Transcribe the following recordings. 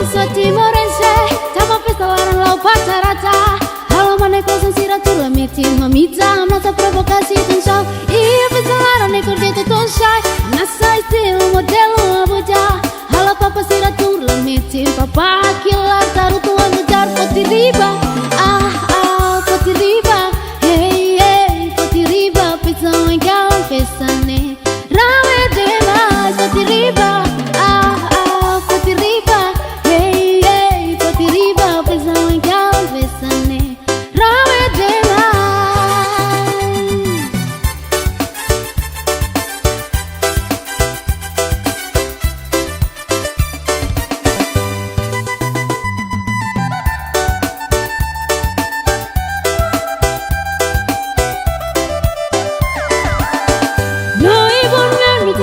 Soti morense, tama pesta larang lau pacarata. Halo mana kosong siratura meeting mamita, mata provokasi tensau. Iya pesta larang ekor dia tuton shy, nasa estilo modelo abuja. Halo papa siratura meeting, papa kilar taruh tuan ngejar poti riba. Poti riba, hey hey poti riba, pesta lengkalan pesta ne. Rame demais poti riba, poti riba.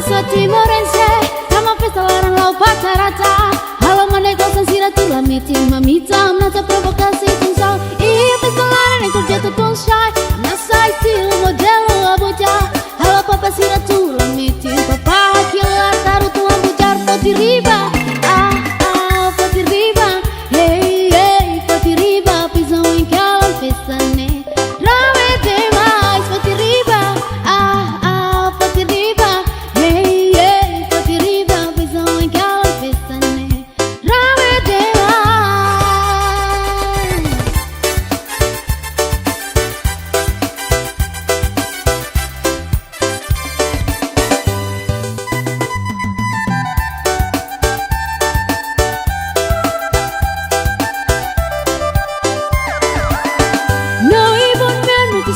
Soti morense, tama pesta larang lau pacarata. Halo mana kosong siratura meeting mamita, mata provokasi tensau. Iya pesta larang ekor dia tuton shy, nasa estilo modelo abuja. Halo papa siratura meeting, papa kilar taruh tuan bujar poti riba. Poti riba, hey hey poti riba, pisau engkalan pesta ne. Rame demais poti riba, poti riba.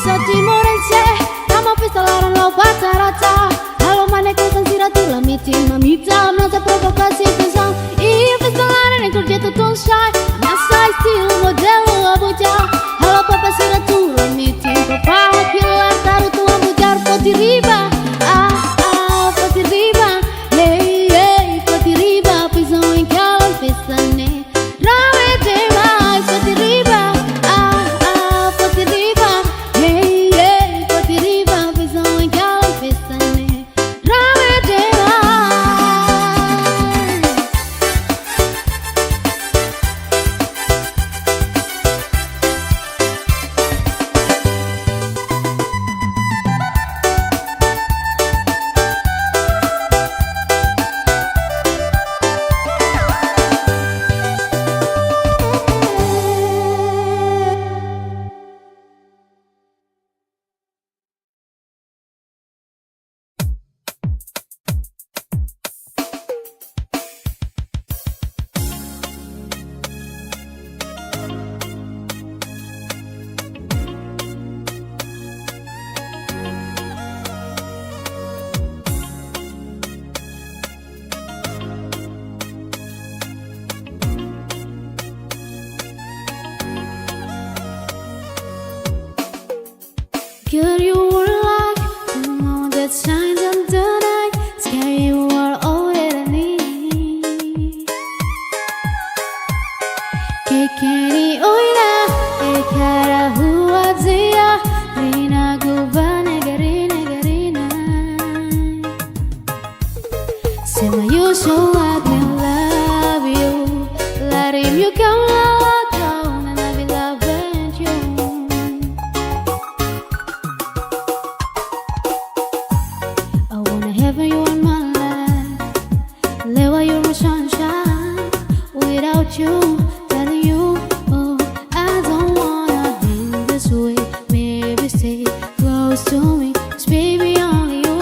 Soti morense, tama pesta larang lau pacarata. Halo mana kosong siratura meeting mamita, mata provokasi tensau. Iya pesta larang ekor dia tuton shy, nasa estilo modelo abuja. Halo papa siratura meeting, papa kilar taruh tuan bujar poti riba. Poti riba, hey hey poti riba, pisau engkalan pesta ne. Rame demais poti riba, poti riba. Girl, you were like the moon that shines on the night. Sky, you are all that I need. Kekeni oina, ekara huazia, rina gubana garina garina. Sema you so like me, love you. Let him you come out down and I will love you. Heaven, you are my life. Lewa, you're my sunshine. Without you, telling you, oh, I don't wanna be this way. Maybe stay close to me, 'cause baby, only you.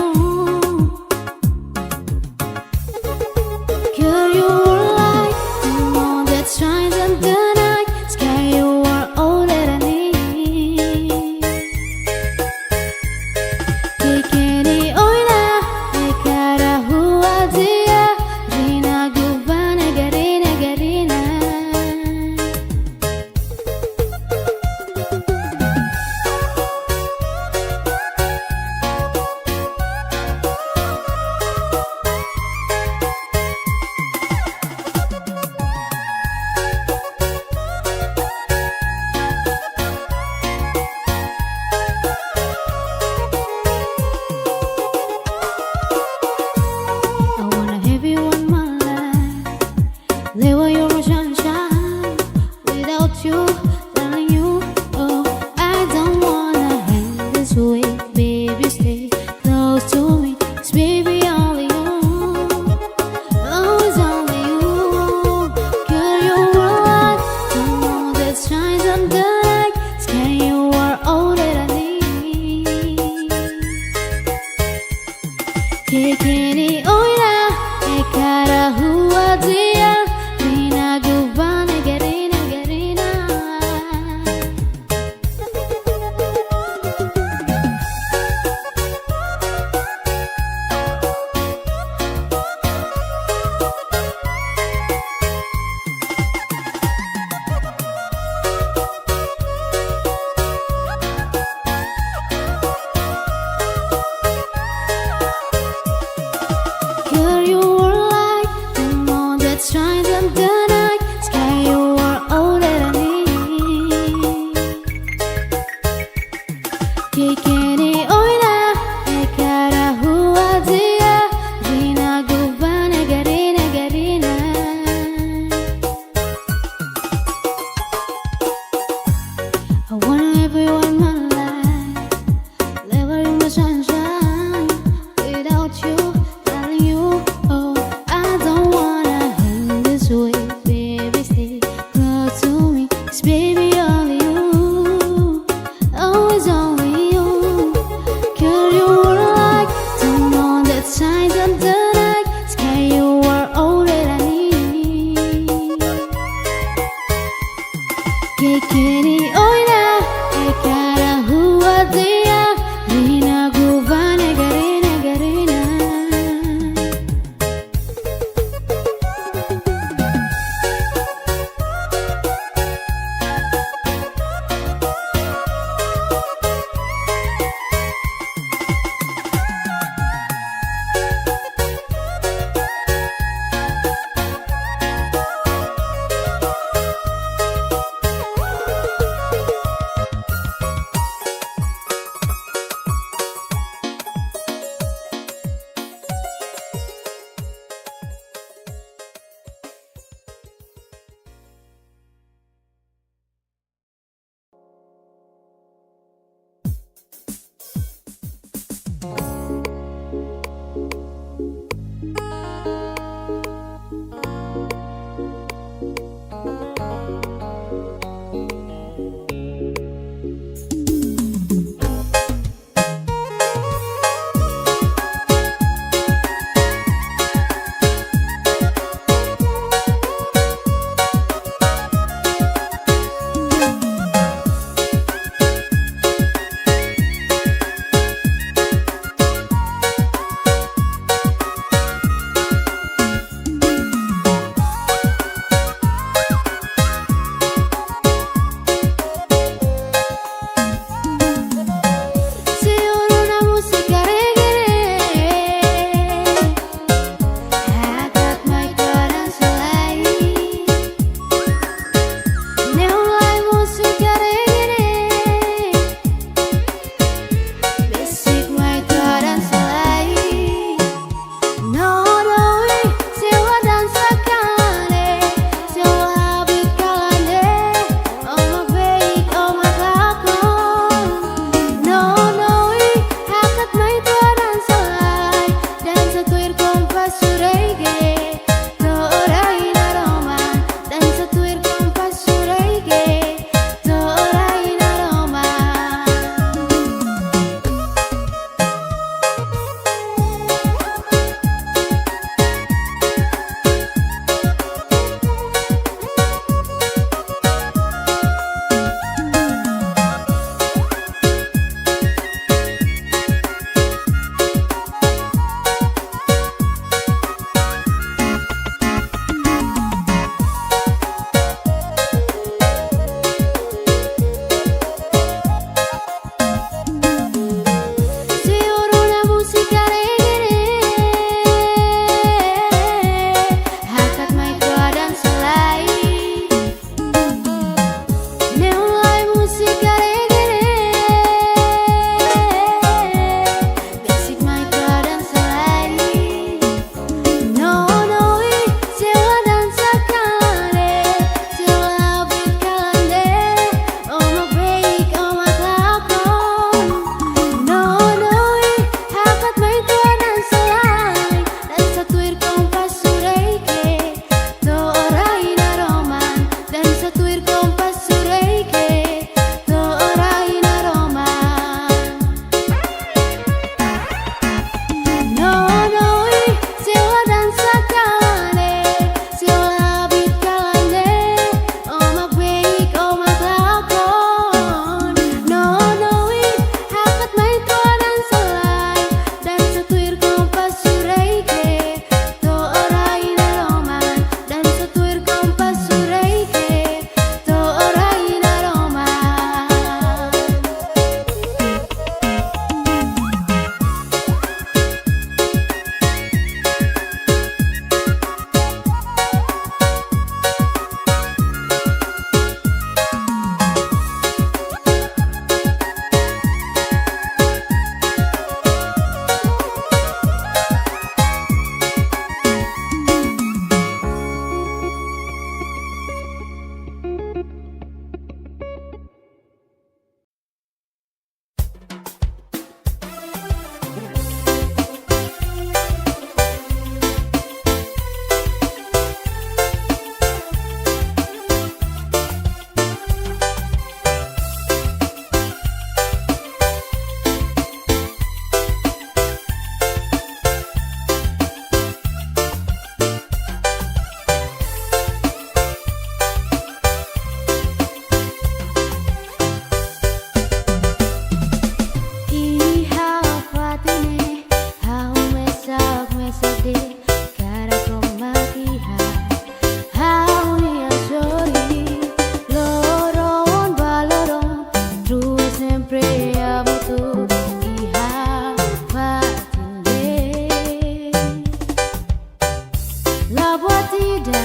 La batida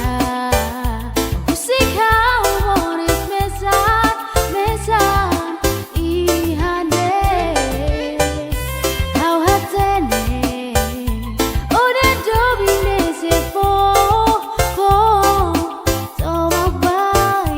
música humores mesan ihande how hatene ode dobine se po toma baiha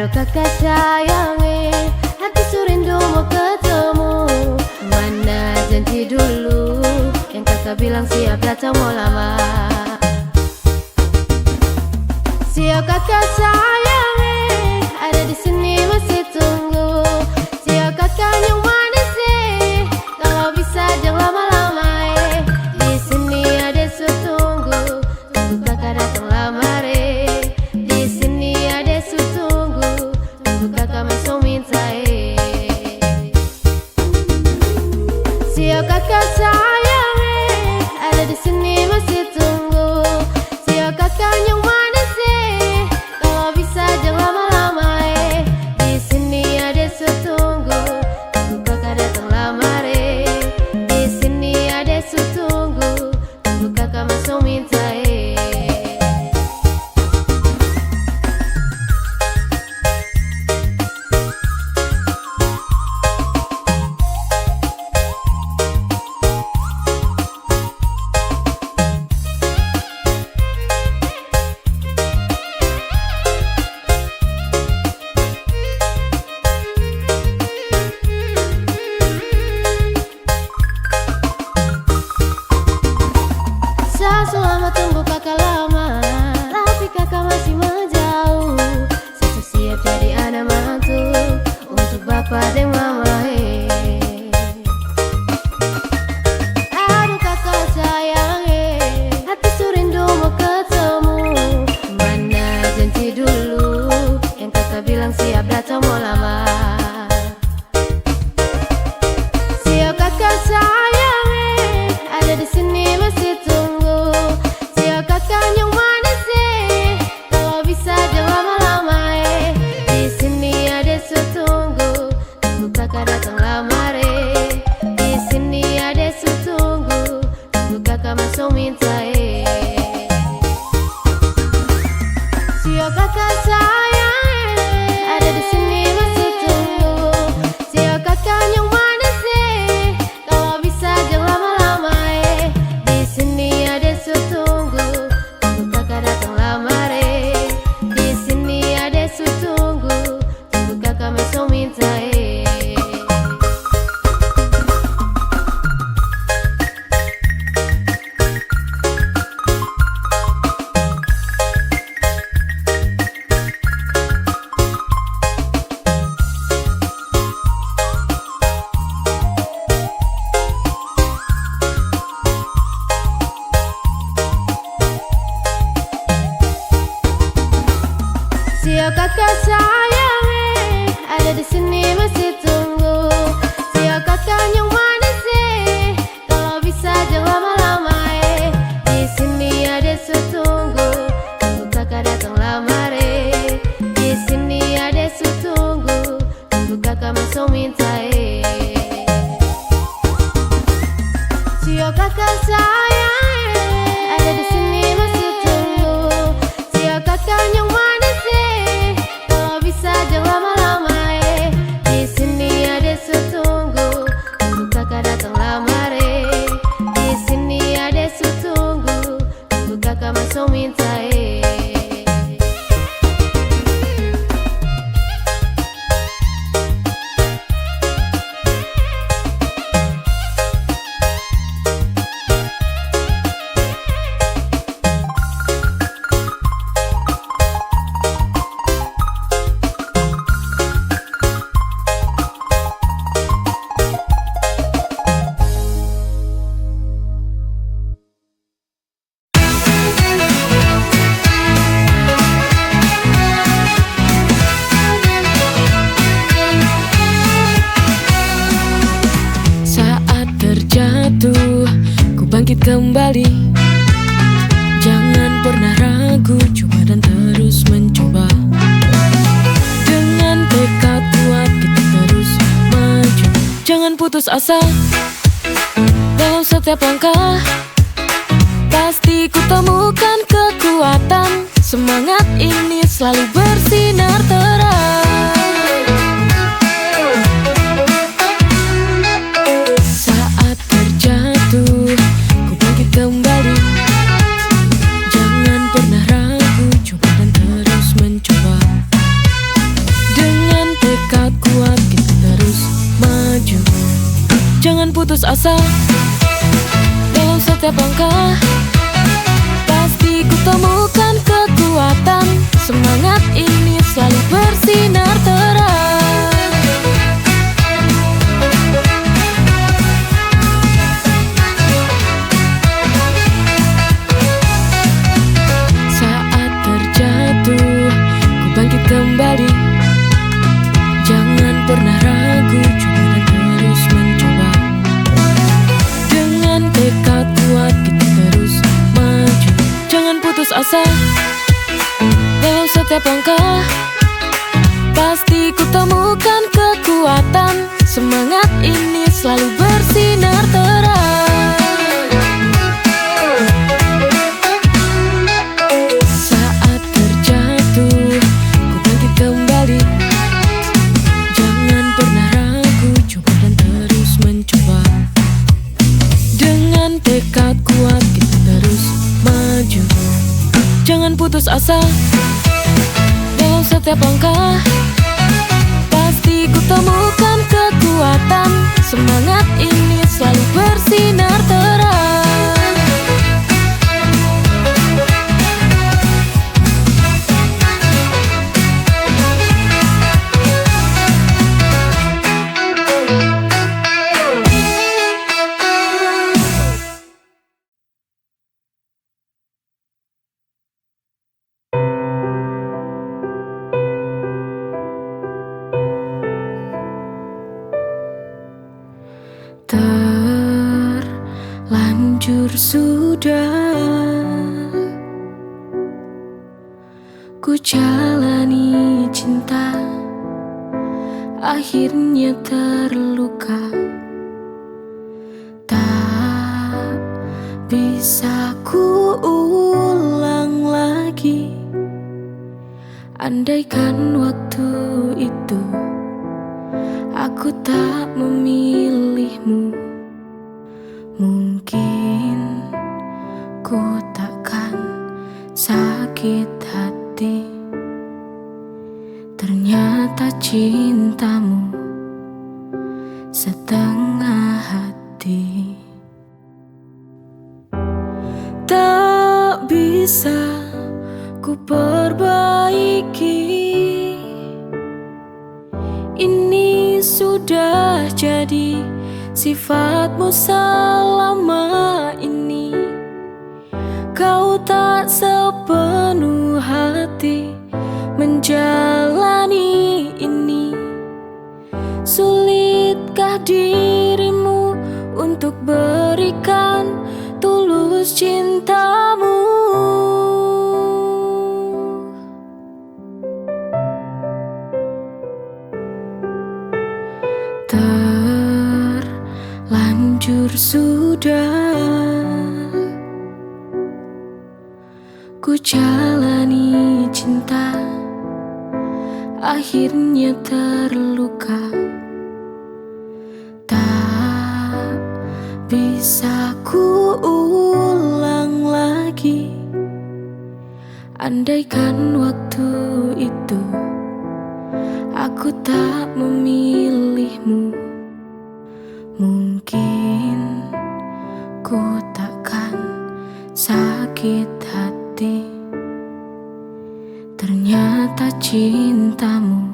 kakak sayangi, hati surindu mau ketemu. Mana janji dulu yang kakak bilang siap datang mau lama. Siap kakak sayangi, ada di sini masih tunggu. Siap kakak yang mana sih, kalau bisa jangan lama-lama. Di sini ada setunggu, tunggu kakak datang lama. Di sini ada setunggu, tunggu kakak masih masih minta Sio kakak sayang ada di sini masih tunggu. Sio kakak yang mana sih? Kalau bisa jangan lama-lama di sini ada setunggu. Tunggu kakak datang lamar di sini ada setunggu. Tunggu kakak masih minta Selama tunggu kakak lama, tapi kakak masih menjauh. Saya siap jadi anak mantu untuk bapak dan mama. Aduh kakak sayang, hati surindu mau ketemu. Mana janji dulu yang kakak bilang siap datang mau lama. Sio kakak sayang, ada di sini masih tunggu. Sio kakak yang mana sih? Kalau bisa jangan lama-lama di sini ada setunggu. Tunggu kakak datang lamar di sini ada setunggu. Tunggu kakak masih minta Sio kakak sayang, ada di sini masih tunggu. Sio kakak yang mana sih? Kalau bisa jangan lama-lama di sini ada setunggu. Tunggu kakak datang lamar di sini ada setunggu. Tunggu kakak masih minta Sio kakak sayang, ada di sini masih tunggu. Sio kakak yang mana sih? Kalau bisa jangan lama-lama di sini ada setunggu. Tunggu kakak datang lamar di sini ada setunggu. Tunggu kakak masih minta Sio kakak sayang, ada di sini masih tunggu. Sio kakak yang mana sih? Kalau bisa jangan lama-lama di sini ada setunggu. Tunggu kakak datang lamar di sini ada setunggu. Tunggu kakak masih minta bangkit kembali. Jangan pernah ragu, coba dan terus mencoba. Dengan tekad kuat kita terus maju. Jangan putus asa dalam setiap langkah. Pasti ku temukan kekuatan. Semangat ini selalu bersinar terang. Saat terjatuh kembali, jangan pernah ragu, coba dan terus mencoba. Dengan tekad kuat kita terus maju. Jangan putus asa dalam setiap langkah. Pasti ku temukan kekuatan. Semangat ini selalu bersinar terang. Saat terjatuh ku bangkit kembali. Jangan asa dalam setiap langkah. Pasti ku temukan kekuatan. Semangat ini selalu bersinar terang. Saat terjatuh, ku bangkit kembali. Jangan pernah ragu, coba dan terus mencoba. Dengan tekad kuat kita terus maju. Jangan putus asa dalam setiap langkah. Pasti ku temukan kekuatan. Semangat ini selalu bersinar terang. Terlanjur sudah ku jalani cinta, akhirnya terluka. Tak bisa ku ulang lagi. Andaikan waktu itu aku tak memilihmu, mungkin ku takkan sakit hati. Ternyata cintamu setengah hati. Tak bisa ku perbaiki. Ini sudah jadi sifatmu selama ini. Kau tak sepenuh hati menjalani ini. Sulitkah dirimu untuk berikan tulus cintamu? Terlanjur sudah ku jalani cinta, akhirnya terluka. Tak bisa ku ulang lagi. Andaikan waktu itu aku tak memilihmu, mungkin ku takkan sakit hati. Ternyata cintamu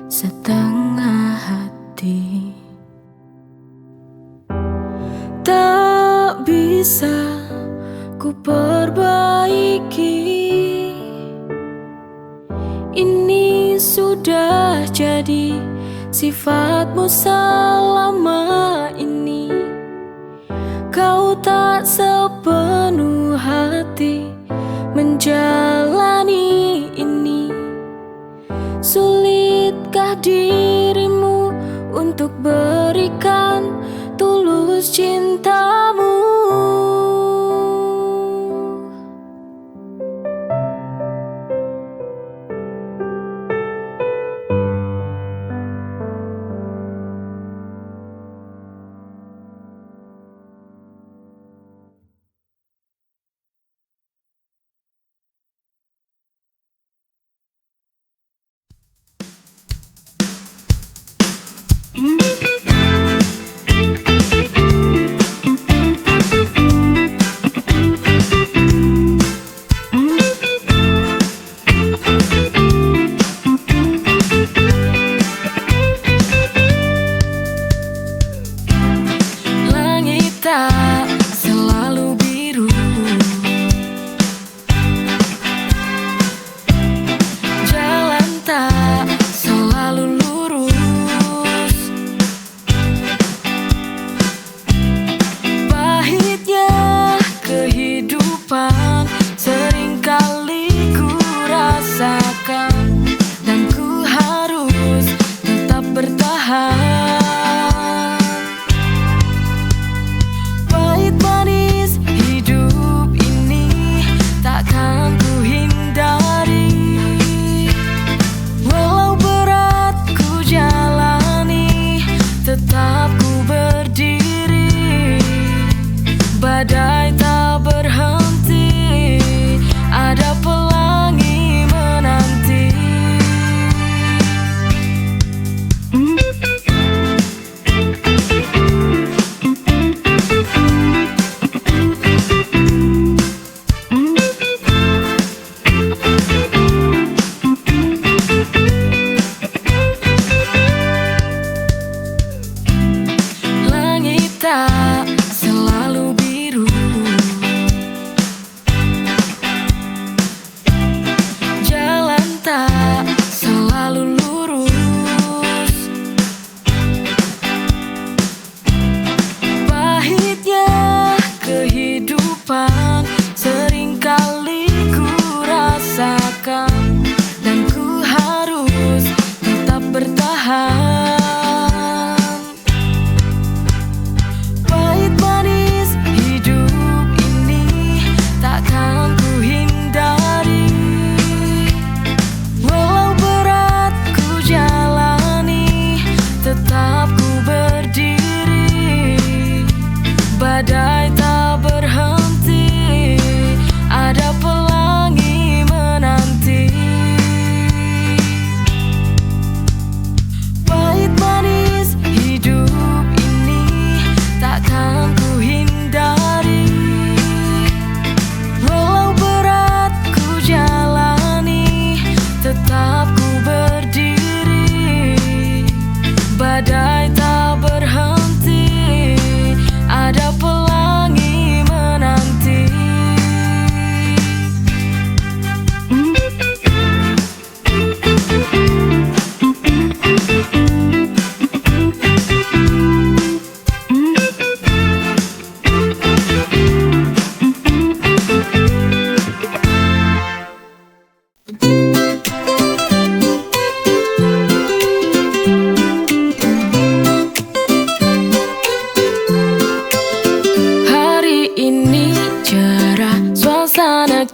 setengah hati. Tak bisa ku perbaiki. Ini sudah jadi sifatmu selama ini. Kau tak sepenuh hati menjalani ini. Sulitkah dirimu untuk berikan tulus cintamu?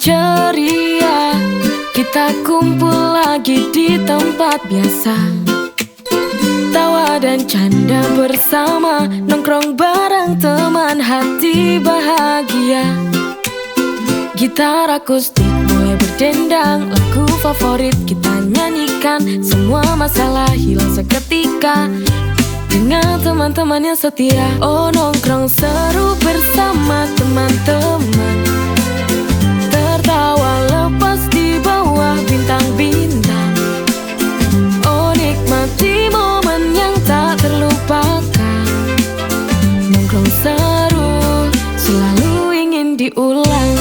ceria, kita kumpul lagi di tempat biasa. Tawa dan canda bersama, nongkrong bareng teman, hati bahagia. Gitar akustik mulai berdendang, lagu favorit kita nyanyikan. Semua masalah hilang seketika dengan teman-teman yang setia. Oh, nongkrong seru bersama teman-teman, tertawa lepas di bawah bintang-bintang. Oh, nikmati momen yang tak terlupakan. Nongkrong seru selalu ingin diulang.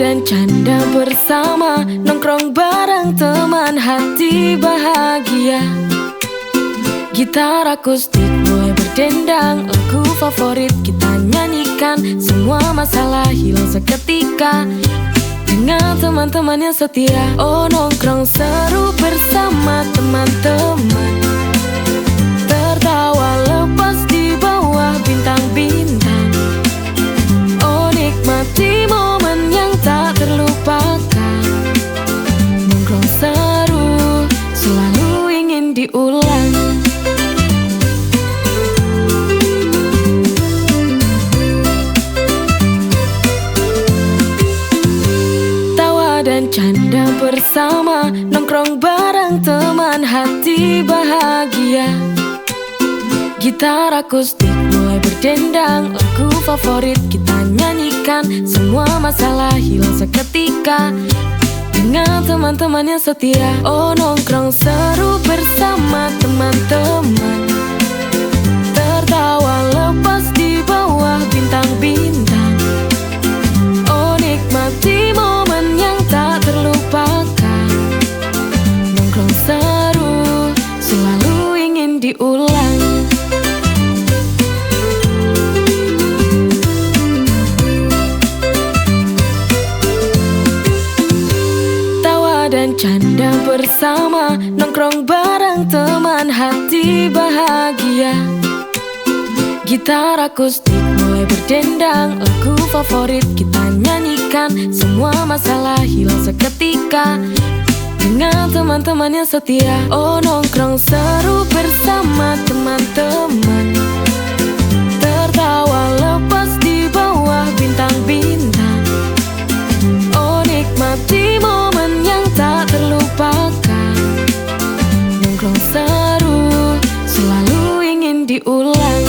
Dan canda bersama, nongkrong bareng teman, hati bahagia. Gitar akustik mulai berdendang, lagu favorit kita nyanyikan. Semua masalah hilang seketika dengan teman-teman yang setia. Oh, nongkrong seru bersama teman-teman, tertawa lepas di bawah bintang-bintang. Oh, nikmati momen yang tak terlupakan. Nongkrong seru selalu ingin diulang. Tawa dan canda bersama, nongkrong bareng teman, hati bahagia. Gitar akustik mulai berdendang, lagu favorit kita nyanyikan. Semua masalah hilang seketika dengan teman-teman yang setia. Oh, nongkrong seru bersama teman-teman, tertawa lepas di bawah bintang-bintang. Oh, nikmati momen yang tak terlupakan. Nongkrong seru selalu ingin diulang. Dan canda bersama, nongkrong bareng teman, hati bahagia. Gitar akustik mulai berdendang, lagu favorit kita nyanyikan. Semua masalah hilang seketika dengan teman-teman yang setia. Oh, nongkrong seru bersama teman-teman, tertawa lepas di bawah bintang-bintang. Oh, nikmati momen yang tak terlupakan. Nongkrong seru selalu ingin diulang.